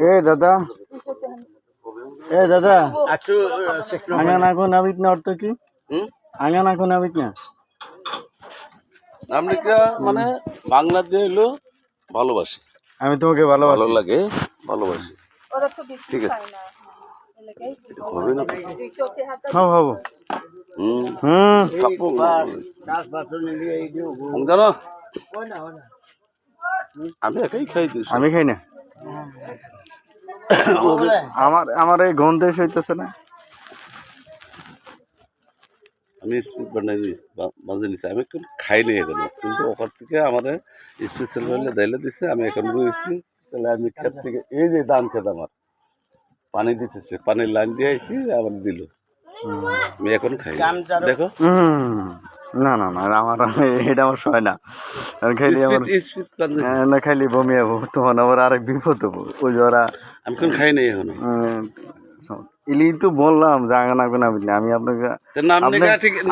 এ দাদা আঙ্গান এখন আবিত না অর্থ কি আঙ্গান এখন আবিত না আমরা মানে বাংলাদেশ হলো ভালোবাসি, আমি তোমাকে ভালো ভালোবাসি লাগে, ভালোবাসি। ঠিক আছে, হবে না হ্যাঁ হবো জানো আমি একাই খাই দিই, আমি খাই না আমার এই গন্ধে হইতেছে না আমি স্পিড বানাই বাজে নিছি, আমি এখন খাইনি এখনো, কিন্তু ওখান থেকে আমাদের স্পেশাল হলে দাইলে দিচ্ছে, আমি এখন রয়েছি। তাহলে আমি ক্ষেত থেকে এই যে ধান খেত আমার পানি দিতেছে, পানির লাইন দিয়ে আইছি, আবার দিল, আমি এখন খাই। দেখো না না না আমার এটা আমার সয় না, খাইলে আমার না খাইলে বমি হবো, তখন আবার আরেক বিপদ হবো। ওই যে ওরা আমি এখন খাই নাই এখনো। ইলি তো বললাম যে আঙ্গান আগুন আমি আপনাকে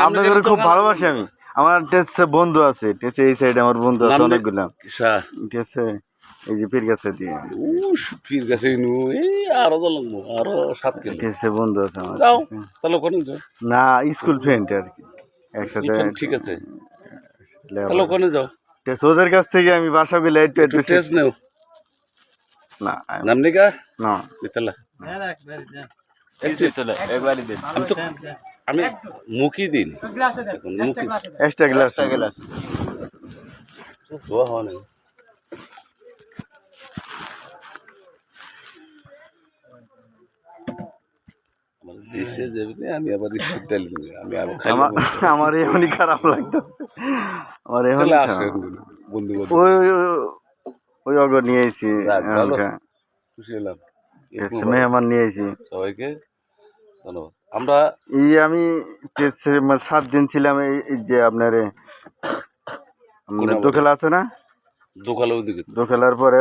আপনাদের খুব ভালোবাসি। আমি আমার টেসে বন্ধু আছে, টেসে এই সাইডে আমার বন্ধু আছে অনেকগুলা, ঠিক আছে। এই যে পীর গাছে দিয়ে পীর গাছে আরো লাগবো, আরো 7 কিলো টেসে বন্ধু আছে আমার। তাহলে ওখানে যাও না, স্কুল ফ্রেন্ড আর কি, একসাথে। ঠিক আছে, তাহলে ওখানে যাও। ওদের কাছ থেকে আমি বাসা গেলে একটু একটু টেস্ট নেও না নামনিকা না চলা আমি মুখি দিন এক্সট্রা গ্লাস আমি আবার আমার এমনই খারাপ লাগতেছে, আমার বন্ধু ওই অগর নিয়ে আইছি, খুশি হলাম, মেহমান নিয়ে আইছি সবাইকে ধন্যবাদ। আমরা আমি 7 দিন ছিলাম এই যে আপনার দোখেলা আছে না, দোখেলার পরে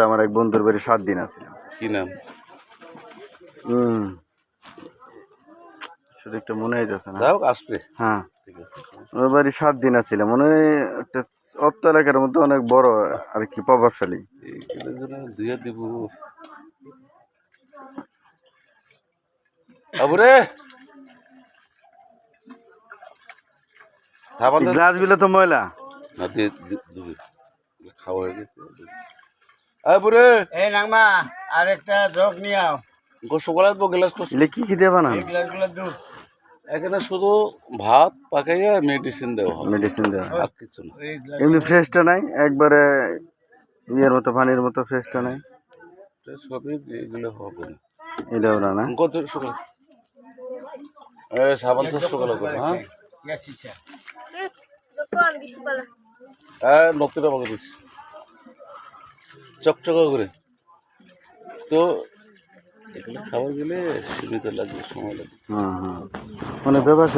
আমার এক বন্ধুর বাড়ি 7 দিন আছিলাম। কি নাম? সেটা একটা মনে হয়ে যাচ্ছে না, আসবে। হ্যাঁ, ওর বাড়ি 7 দিন আছিলাম। মনে হয় একটা অত্ত এলাকার মধ্যে অনেক বড় আর কি, প্রভাবশালী। দিব গ্লাস গুলো তো ময়লা, খাওয়া হয়ে গেছে। আরেকটা জগ নিয়ে আও, কি কি দেবা না? এখানে শুধু ভাত পাকাইয়া মেডিসিন দেওয়া হবে, মেডিসিন দেওয়া, আর কিছু না। এমনি ফ্রেশটা নাই, একবারে ইয়ের মতো, পানির মতো ফ্রেশটা নাই। সবই এগুলো হবে না, এটাও না। কত সকাল সাবান সকাল করে, হ্যাঁ নতুন আমাকে দিস চকচকা করে। তো এগুলো খাবার গেলে সীমিত লাগবে, সময় লাগবে। মানে ব্যবসা